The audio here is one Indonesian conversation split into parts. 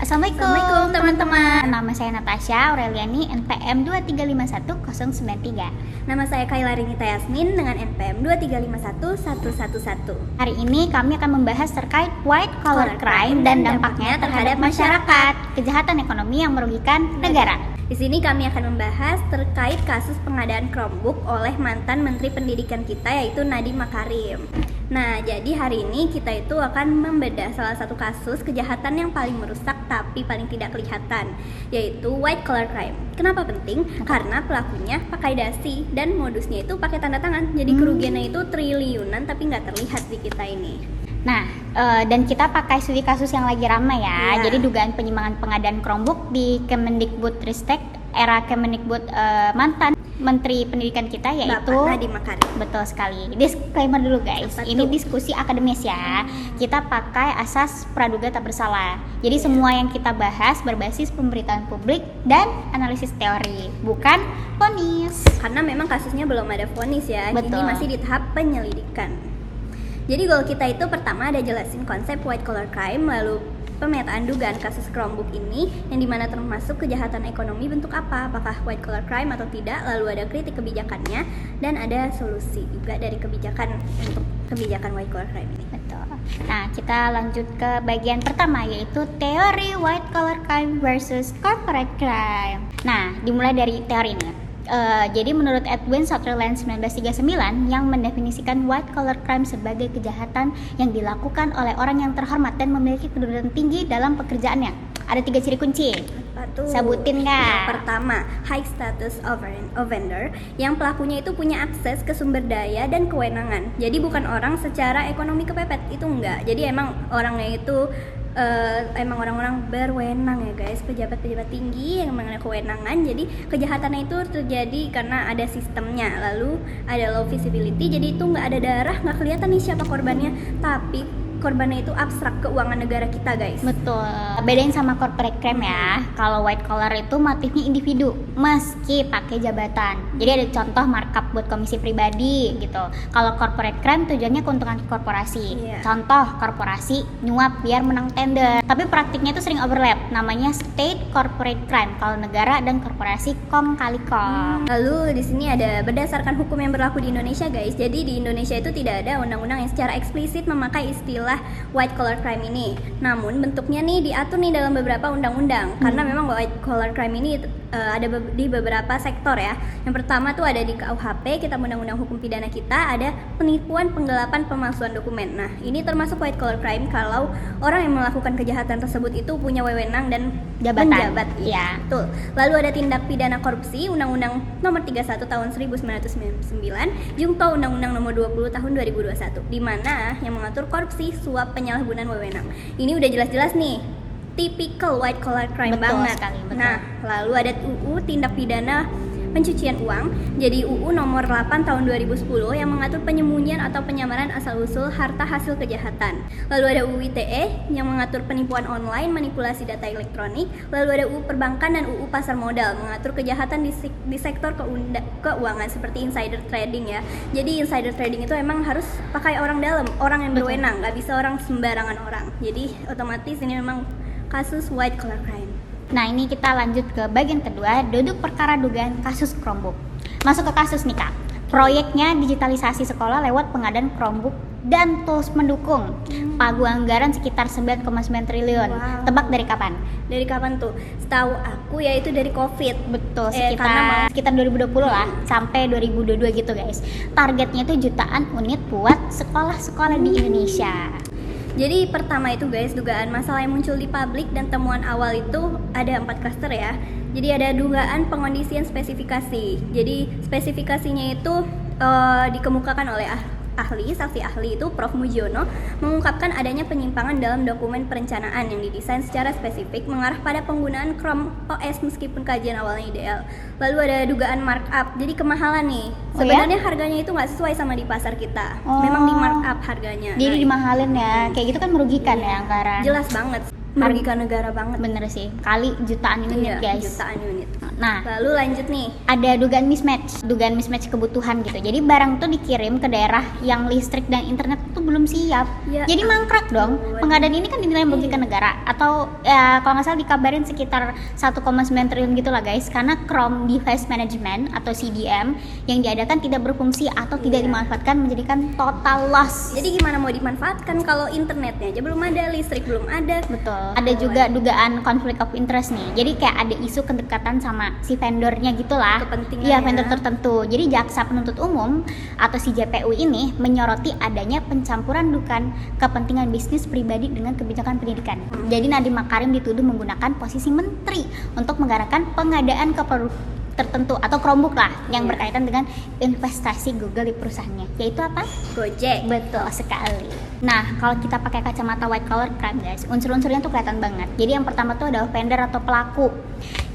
Assalamualaikum teman-teman. Nama saya Natasha Aureliani, NPM 2351093. Nama saya Kayla Rinita Yasmin dengan NPM 2351111. Hari ini kami akan membahas terkait white collar crime dan dampaknya terhadap masyarakat, kejahatan ekonomi yang merugikan negara. Di sini kami akan membahas terkait kasus pengadaan Chromebook oleh mantan Menteri Pendidikan kita yaitu Nadiem Makarim. Nah, jadi hari ini kita itu akan membedah salah satu kasus kejahatan yang paling merusak tapi paling tidak kelihatan, yaitu white collar crime. Kenapa penting? Karena pelakunya pakai dasi dan modusnya itu pakai tanda tangan. Jadi kerugiannya itu triliunan tapi nggak terlihat di kita ini. Nah, dan kita pakai studi kasus yang lagi ramai ya. Iya. Jadi dugaan penyimpangan pengadaan Chromebook di Kemendikbudristek era Kemendikbud mantan Menteri Pendidikan kita yaitu Bapak Nadiem Makarim. Betul sekali. Disclaimer dulu guys. Apa Ini tuh? diskusi akademis ya. Kita pakai asas praduga tak bersalah. Jadi semua yang kita bahas berbasis pemberitaan publik dan analisis teori, bukan vonis. Karena memang kasusnya belum ada vonis ya. Jadi Betul. masih di tahap penyelidikan. Jadi goal kita itu pertama ada jelasin konsep white collar crime, lalu pemetaan dugaan kasus Chromebook ini yang dimana termasuk kejahatan ekonomi bentuk apa, apakah white collar crime atau tidak, lalu ada kritik kebijakannya dan ada solusi juga dari kebijakan untuk kebijakan white collar crime ini. Betul. Nah, kita lanjut ke bagian pertama yaitu teori white collar crime versus corporate crime. Nah, dimulai dari teori ini. Jadi menurut Edwin Sutherland 1939 yang mendefinisikan white collar crime sebagai kejahatan yang dilakukan oleh orang yang terhormat dan memiliki kedudukan tinggi dalam pekerjaannya. Ada 3 ciri kunci. Apa tuh? Sebutin Kak. Yang pertama, high status offender, yang pelakunya itu punya akses ke sumber daya dan kewenangan. Jadi bukan orang secara ekonomi kepepet, itu enggak. Jadi emang orangnya itu emang orang-orang berwenang ya guys, pejabat-pejabat tinggi yang mengenai kewenangan. Jadi kejahatannya itu terjadi karena ada sistemnya, lalu ada low visibility, jadi itu nggak ada darah, nggak kelihatan nih siapa korbannya, tapi korbannya itu abstrak keuangan negara kita guys. Betul. Bedain sama corporate crime ya. Kalau white collar itu motifnya individu meski pakai jabatan. Jadi ada contoh markup buat komisi pribadi gitu. Kalau corporate crime tujuannya keuntungan korporasi. Iya. Contoh korporasi nyuap biar menang tender. Tapi praktiknya itu sering overlap. Namanya state corporate crime. Kalau negara dan korporasi kong kali kong. Lalu di sini ada berdasarkan hukum yang berlaku di Indonesia guys. Jadi di Indonesia itu tidak ada undang-undang yang secara eksplisit memakai istilah white collar crime ini. Namun bentuknya nih diatur nih dalam beberapa undang-undang. Karena memang white collar crime ini ada di beberapa sektor ya. Yang pertama tuh ada di KUHP, Kitab Undang-Undang Hukum Pidana kita, ada penipuan, penggelapan, pemalsuan dokumen. Nah, ini termasuk white collar crime kalau orang yang melakukan kejahatan tersebut itu punya wewenang dan Jabatan. menjabat. Iya. Betul. Lalu ada tindak pidana korupsi, Undang-Undang Nomor 31 Tahun 1999, Junto Undang-Undang Nomor 20 Tahun 2021, di mana yang mengatur korupsi, suap, penyalahgunaan wewenang. Ini udah jelas-jelas nih typical white collar crime Betul banget. sekali, betul. Nah, lalu ada UU Tindak Pidana Pencucian Uang, jadi UU Nomor 8 Tahun 2010 yang mengatur penyembunyian atau penyamaran asal-usul harta hasil kejahatan. Lalu ada UU ITE yang mengatur penipuan online, manipulasi data elektronik. Lalu ada UU Perbankan dan UU Pasar Modal mengatur kejahatan di sektor keuangan seperti insider trading ya. Jadi insider trading itu emang harus pakai orang dalam, orang yang Betul. berwenang, nggak bisa orang sembarangan orang. Jadi otomatis ini memang kasus white collar crime. Nah, ini kita lanjut ke bagian kedua, duduk perkara dugaan kasus Chromebook. Masuk ke kasus nih Kak. Proyeknya digitalisasi sekolah lewat pengadaan Chromebook dan tools mendukung. Pagu anggaran sekitar 9,9 triliun. Wow. Tebak dari kapan? Dari kapan tuh? Setahu aku ya itu dari COVID. Betul, karena sekitar 2020 lah, sampai 2022 gitu guys. Targetnya itu jutaan unit buat sekolah-sekolah di Indonesia. Jadi pertama itu guys, dugaan masalah yang muncul di publik dan temuan awal itu ada 4 klaster ya. Jadi ada dugaan pengondisian spesifikasi. Jadi spesifikasinya itu dikemukakan oleh saksi ahli itu Prof. Mujiono mengungkapkan adanya penyimpangan dalam dokumen perencanaan yang didesain secara spesifik mengarah pada penggunaan Chrome OS meskipun kajian awalnya ideal. Lalu ada dugaan markup, jadi kemahalan nih. Oh ya? Sebenarnya harganya itu nggak sesuai sama di pasar kita. Oh. Memang di markup harganya. Jadi Nah, dimahalin ya, kayak gitu kan merugikan ya anggaran. jelas banget. merugikan negara banget. Bener sih, kali jutaan unit guys. Jutaan unit. Nah, lalu lanjut nih, ada dugaan mismatch kebutuhan gitu. Jadi barang tuh dikirim ke daerah yang listrik dan internet tuh belum siap. Ya, jadi mangkrak dong. Pengadaan ini kan dinilai merugikan negara, atau ya kalau nggak salah dikabarin sekitar 1,9 triliun gitu lah guys. Karena Chrome Device Management atau CDM yang diadakan tidak berfungsi atau tidak dimanfaatkan, menjadikan total loss. Jadi gimana mau dimanfaatkan kalau internetnya aja belum ada, listrik belum ada. Betul. Ada juga dugaan conflict of interest nih. Jadi kayak ada isu kedekatan sama si vendornya gitulah. Kepentingan. Iya, vendor tertentu. Jadi jaksa penuntut umum atau si JPU ini menyoroti adanya pencampuran dukan kepentingan bisnis pribadi dengan kebijakan pendidikan. Jadi Nadiem Makarim dituduh menggunakan posisi menteri untuk menggarapkan pengadaan ke produk tertentu atau Chromebook lah yang berkaitan dengan investasi Google di perusahaannya, yaitu apa? Gojek. Betul sekali. Nah, kalau kita pakai kacamata white collar crime guys, unsur-unsurnya tuh kelihatan banget. Jadi yang pertama tuh ada offender atau pelaku.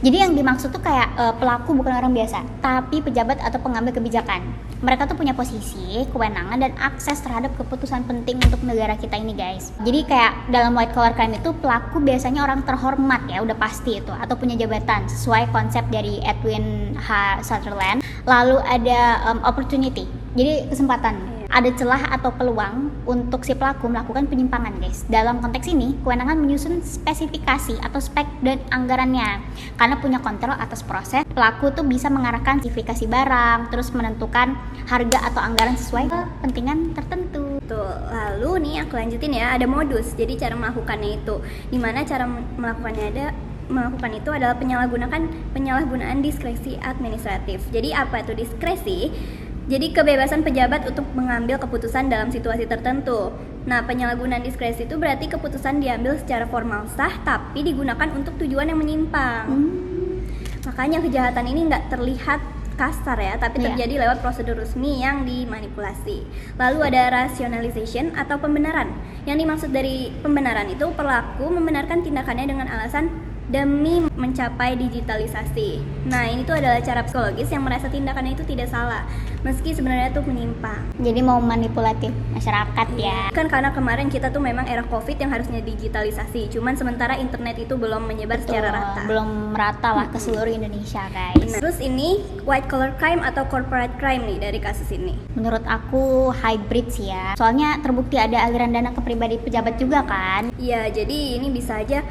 Jadi yang dimaksud tuh kayak pelaku bukan orang biasa, tapi pejabat atau pengambil kebijakan. Mereka tuh punya posisi, kewenangan, dan akses terhadap keputusan penting untuk negara kita ini guys. Jadi kayak dalam white collar crime itu pelaku biasanya orang terhormat ya, udah pasti itu, atau punya jabatan sesuai konsep dari Edwin H. Sutherland. Lalu ada opportunity, jadi kesempatan. Ada celah atau peluang untuk si pelaku melakukan penyimpangan guys. Dalam konteks ini, kewenangan menyusun spesifikasi atau spek dan anggarannya. Karena punya kontrol atas proses, pelaku tuh bisa mengarahkan spesifikasi barang, terus menentukan harga atau anggaran sesuai kepentingan tertentu. Tuh, lalu nih aku lanjutin ya, ada modus. Jadi cara melakukannya itu, dimana cara melakukan itu adalah penyalahgunaan diskresi administratif. Jadi apa itu diskresi? Jadi kebebasan pejabat untuk mengambil keputusan dalam situasi tertentu. Nah, penyalahgunaan diskresi itu berarti keputusan diambil secara formal sah tapi digunakan untuk tujuan yang menyimpang. Makanya kejahatan ini nggak terlihat kasar ya, tapi terjadi lewat prosedur resmi yang dimanipulasi. Lalu ada rationalization atau pembenaran. Yang dimaksud dari pembenaran itu pelaku membenarkan tindakannya dengan alasan demi mencapai digitalisasi. Nah, ini tuh adalah cara psikologis yang merasa tindakannya itu tidak salah, meski sebenarnya tuh menyimpang. Jadi mau manipulatif masyarakat ya. Kan karena kemarin kita tuh memang era COVID yang harusnya digitalisasi, cuman sementara internet itu belum menyebar secara rata. Belum merata lah ke seluruh Indonesia guys. Benar. Terus ini white collar crime atau corporate crime nih dari kasus ini. Menurut aku hybrid sih ya. Soalnya terbukti ada aliran dana ke pribadi pejabat juga kan. Iya, jadi ini bisa aja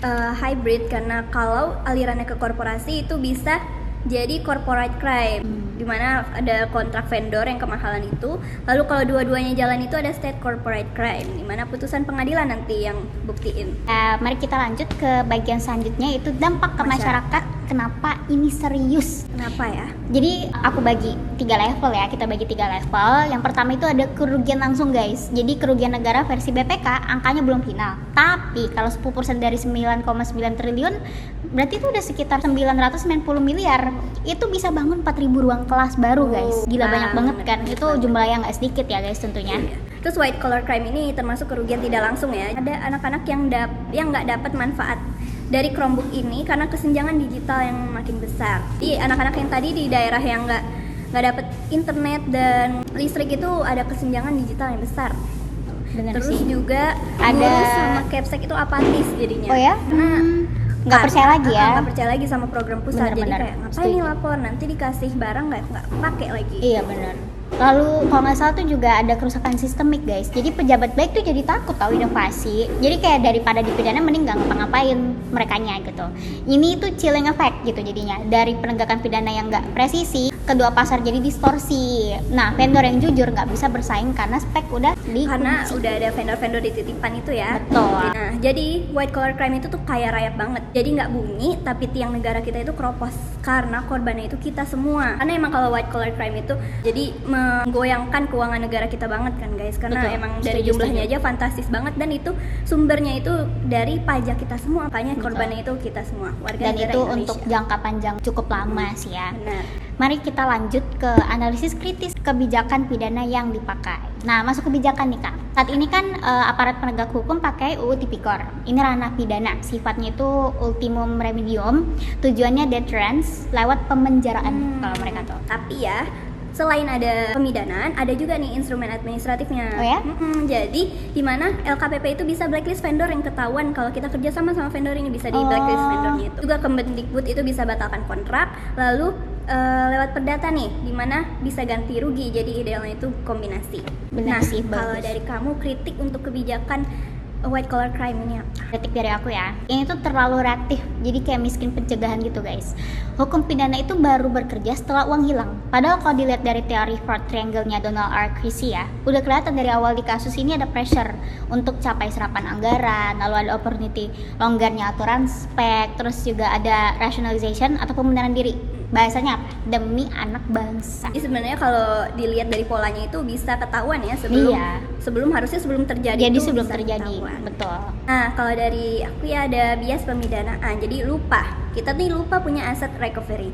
hybrid, karena kalau alirannya ke korporasi itu bisa jadi corporate crime, dimana ada kontrak vendor yang kemahalan itu. Lalu kalau dua-duanya jalan itu ada state corporate crime, dimana putusan pengadilan nanti yang buktiin. Mari kita lanjut ke bagian selanjutnya, itu dampak ke masyarakat. Kenapa ini serius? Kenapa ya? Jadi aku bagi 3 level ya, kita bagi 3 level. Yang pertama itu ada kerugian langsung guys. Jadi kerugian negara versi BPK angkanya belum final. Tapi kalau 10% dari 9,9 triliun berarti itu udah sekitar 990 miliar. Itu bisa bangun 4.000 ruang kelas baru guys. Gila, banyak banget kan. Itu jumlah yang gak sedikit ya guys tentunya. Terus white collar crime ini termasuk kerugian tidak langsung ya. Ada anak-anak yang nggak dapat manfaat dari Chromebook ini karena kesenjangan digital yang makin besar. Jadi anak-anak yang tadi di daerah yang nggak dapat internet dan listrik itu ada kesenjangan digital yang besar. Bener Terus sih. juga Ada guru sama Capsek itu apatis jadinya. Oh ya? Nggak percaya lagi ya? Nggak percaya lagi sama program pusat. Bener-bener. Jadi kayak ngapain nih lapor, nanti dikasih barang nggak pakai lagi. Iya benar. Lalu kalau nggak salah tuh juga ada kerusakan sistemik guys. Jadi pejabat baik tuh jadi takut tahu inovasi. Jadi kayak daripada dipidana mending nggak ngapa-ngapain merekanya gitu. Ini tuh chilling effect gitu jadinya. Dari penegakan pidana yang nggak presisi, kedua pasar jadi distorsi. Nah, vendor yang jujur nggak bisa bersaing karena spek udah dikunci. Karena udah ada vendor-vendor di titipan itu ya. Betul. Nah, jadi white collar crime itu tuh kaya raya banget. Jadi nggak bunyi, tapi tiang negara kita itu keropos karena korbannya itu kita semua. Karena emang kalau white collar crime itu jadi menggoyangkan keuangan negara kita banget kan guys. Karena Betul. emang dari jumlahnya aja fantastis banget, dan itu sumbernya itu dari pajak kita semua. Makanya korbannya itu kita semua, warga Dan negara itu Indonesia. untuk jangka panjang cukup lama sih ya. Benar. Mari kita lanjut ke analisis kritis kebijakan pidana yang dipakai. Nah, masuk kebijakan nih Kak. Saat ini kan aparat penegak hukum pakai UU Tipikor. Ini ranah pidana, sifatnya itu ultimum remedium, tujuannya deterrence lewat pemenjaraan kalau mereka tuh. Tapi ya, selain ada pemidanaan, ada juga nih instrumen administratifnya. Oh ya? Jadi di mana LKPP itu bisa blacklist vendor yang ketahuan kalau kita kerja sama vendor ini, bisa di blacklist vendornya itu. Juga Kemendikbud itu bisa batalkan kontrak, lalu lewat perdata nih, dimana bisa ganti rugi. Jadi idealnya itu kombinasi. Benar sih, kalau bagus. dari kamu kritik untuk kebijakan white collar crime ini apa? Kritik dari aku ya, ini tuh terlalu reaktif, jadi kayak miskin pencegahan gitu guys. Hukum pidana itu baru bekerja setelah uang hilang. Padahal kalau dilihat dari teori Fourth Triangle-nya Donald R. Creasy ya, udah kelihatan dari awal di kasus ini ada pressure untuk capai serapan anggaran, lalu ada opportunity longgarnya aturan spek, terus juga ada rationalization atau pembenaran diri. Bahasanya apa? Demi anak bangsa. Jadi sebenarnya kalau dilihat dari polanya itu bisa ketahuan ya sebelum terjadi. Jadi itu sebelum bisa terjadi, ketahuan. betul. Nah, kalau dari aku ya ada bias pemidanaan. Jadi kita nih lupa punya aset recovery.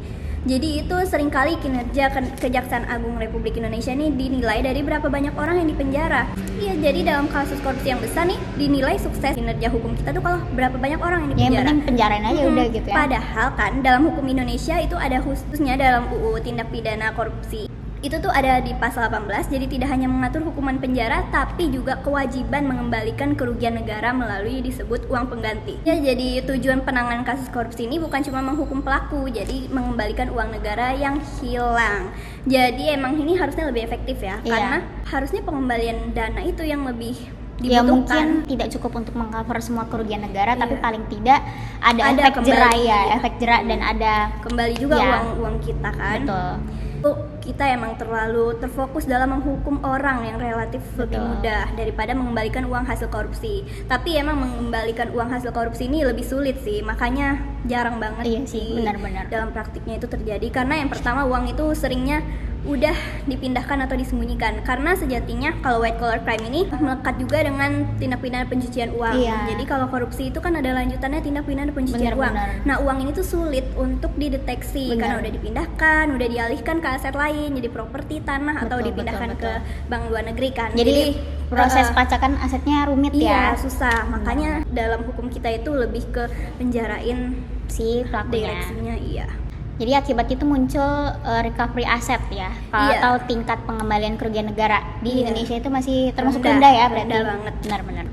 Jadi itu seringkali kinerja Kejaksaan Agung Republik Indonesia ini dinilai dari berapa banyak orang yang dipenjara. Iya, jadi dalam kasus korupsi yang besar nih dinilai sukses kinerja hukum kita tuh kalau berapa banyak orang yang dipenjara. Yang penting penjarain aja udah gitu ya. Padahal kan dalam hukum Indonesia itu ada khususnya dalam UU Tindak Pidana Korupsi. Itu tuh ada di pasal 18, jadi tidak hanya mengatur hukuman penjara tapi juga kewajiban mengembalikan kerugian negara melalui disebut uang pengganti. Ya, jadi tujuan penanganan kasus korupsi ini bukan cuma menghukum pelaku, jadi mengembalikan uang negara yang hilang. Jadi emang ini harusnya lebih efektif ya, karena harusnya pengembalian dana itu yang lebih dibutuhkan. Ya mungkin tidak cukup untuk mengcover semua kerugian negara, tapi paling tidak ada efek kembali, jerak ya, efek jerak dan ada kembali juga uang kita kan. Betul. Kita emang terlalu terfokus dalam menghukum orang yang relatif lebih mudah daripada mengembalikan uang hasil korupsi. Tapi emang mengembalikan uang hasil korupsi ini lebih sulit sih, makanya jarang banget benar-benar dalam praktiknya itu terjadi. Karena yang pertama, uang itu seringnya udah dipindahkan atau disembunyikan. Karena sejatinya kalau white collar crime ini melekat juga dengan tindak pidana pencucian uang. Jadi kalau korupsi itu kan ada lanjutannya tindak pidana pencucian uang. Nah, uang ini tuh sulit untuk dideteksi karena udah dipindahkan, udah dialihkan ke aset lain, jadi properti, tanah, atau dipindahkan ke bank luar negeri kan. Jadi proses pacakan asetnya rumit ya. Iya, susah. Makanya dalam hukum kita itu lebih ke penjarain si pelakunya. Direksinya, iya. Jadi akibatnya itu muncul recovery aset ya, atau tingkat pengembalian kerugian negara di Indonesia itu masih termasuk rendah ya, berarti. Rendah banget. Benar-benar.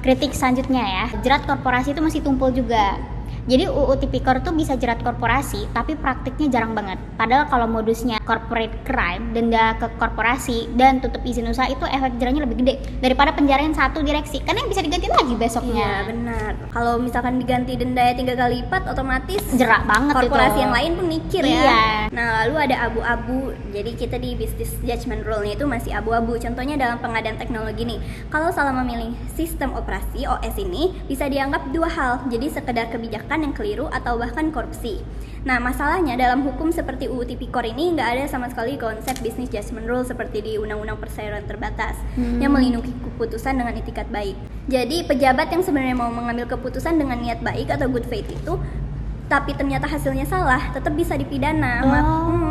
Kritik selanjutnya ya, jerat korporasi itu masih tumpul juga. Jadi UU Tipikor tuh bisa jerat korporasi, tapi praktiknya jarang banget. Padahal kalau modusnya corporate crime, denda ke korporasi dan tutup izin usaha itu efek jerahnya lebih gede daripada penjarain satu direksi. Karena yang bisa diganti lagi besoknya. Iya, benar. Kalau misalkan diganti dendanya 3 kali lipat, otomatis jerak banget korporasi itu. yang lain pun mikir ya. Nah, lalu ada abu-abu. Jadi kita di business judgment rule-nya itu masih abu-abu. Contohnya dalam pengadaan teknologi nih. Kalau salah memilih sistem operasi OS ini bisa dianggap dua hal. Jadi sekedar kebijakan yang keliru atau bahkan korupsi. Nah, masalahnya dalam hukum seperti UU Tipikor ini nggak ada sama sekali konsep business judgment rule seperti di Undang-Undang Persaingan Terbatas yang melindungi keputusan dengan itikat baik. Jadi pejabat yang sebenarnya mau mengambil keputusan dengan niat baik atau good faith itu, tapi ternyata hasilnya salah, tetap bisa dipidana.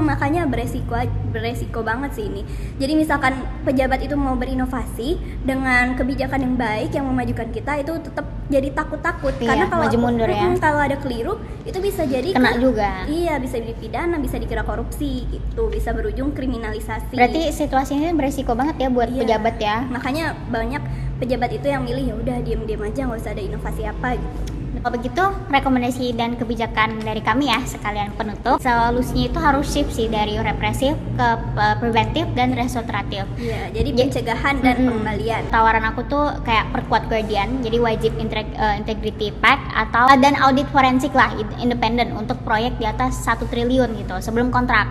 Makanya beresiko banget sih ini. Jadi misalkan pejabat itu mau berinovasi dengan kebijakan yang baik yang memajukan kita, itu tetap jadi takut-takut. Karena kalau maju mundur kalau ada keliru itu bisa jadi kena juga. Iya, bisa dipidana, bisa dikira korupsi gitu, bisa berujung kriminalisasi. Berarti situasi ini beresiko banget ya buat pejabat ya. Makanya banyak pejabat itu yang milih ya udah diam-diam aja, nggak usah ada inovasi apa gitu. Kalau begitu, rekomendasi dan kebijakan dari kami ya, sekalian penutup. Solusinya itu harus shift sih dari represif ke preventif dan restoratif. Iya, jadi pencegahan dan pengembalian. Tawaran aku tuh kayak perkuat guardian, jadi wajib integrity pact atau dan audit forensik lah, independen untuk proyek di atas 1 triliun gitu sebelum kontrak.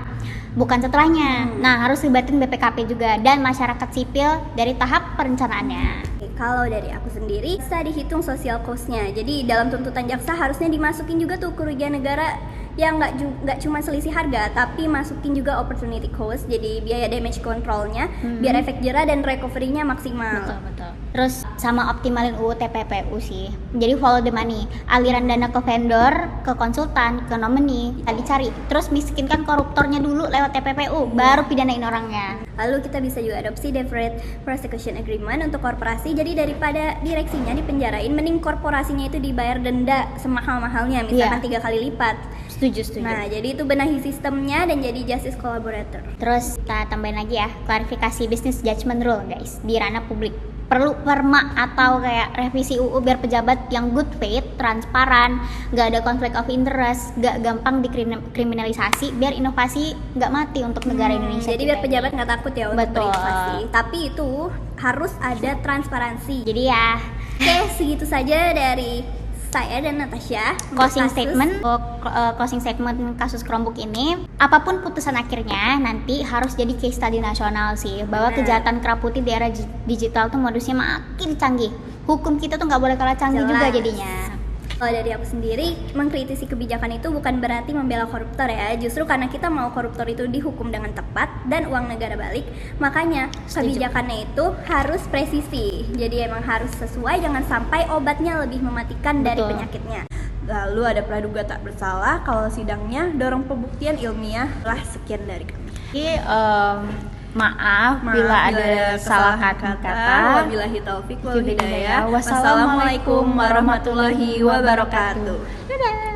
Bukan setelahnya. Nah, harus libatin BPKP juga dan masyarakat sipil dari tahap perencanaannya. Kalau dari aku sendiri bisa dihitung social cost-nya. Jadi dalam tuntutan jaksa harusnya dimasukin juga tuh kerugian negara yang nggak cuma selisih harga, tapi masukin juga opportunity cost. Jadi biaya damage control-nya biar efek jera dan recovery-nya maksimal. Betul. Terus sama optimalin UU TPPU sih. Jadi follow the money. Aliran dana ke vendor, ke konsultan, ke nominee dicari. Terus miskinkan koruptornya dulu lewat TPPU, baru pidanain orangnya. Lalu kita bisa juga adopsi deferred prosecution agreement untuk korporasi. Jadi daripada direksinya dipenjarain, mending korporasinya itu dibayar denda semahal-mahalnya, misalkan 3 kali lipat. Setuju. Nah, jadi itu benahi sistemnya dan jadi justice collaborator. Terus kita tambahin lagi ya, klarifikasi business judgment rule guys di ranah publik. Perlu perma atau kayak revisi UU biar pejabat yang good faith, transparan, nggak ada conflict of interest, nggak gampang dikriminalisasi, biar inovasi nggak mati untuk negara Indonesia. Jadi biar pejabat nggak takut ya untuk berinovasi. Tapi itu harus ada transparansi. Jadi ya, oke, segitu saja dari saya dan Natasha. Closing statement kasus Chromebook ini, apapun putusan akhirnya nanti harus jadi case study nasional sih, bahwa kejahatan keraputi di era digital tuh modusnya makin canggih. Hukum kita tuh nggak boleh kalah canggih juga jadinya. Kalau dari aku sendiri, mengkritisi kebijakan itu bukan berarti membela koruptor ya. Justru karena kita mau koruptor itu dihukum dengan tepat dan uang negara balik, makanya kebijakannya itu harus presisi. Jadi emang harus sesuai, jangan sampai obatnya lebih mematikan dari penyakitnya. Lalu ada praduga tak bersalah, kalau sidangnya dorong pembuktian ilmiah. Lah, sekian dari kami. Jadi maaf bila ada salah kata. Wabillahi taufik wal hidayah. Wassalamualaikum warahmatullahi wabarakatuh. Dadah.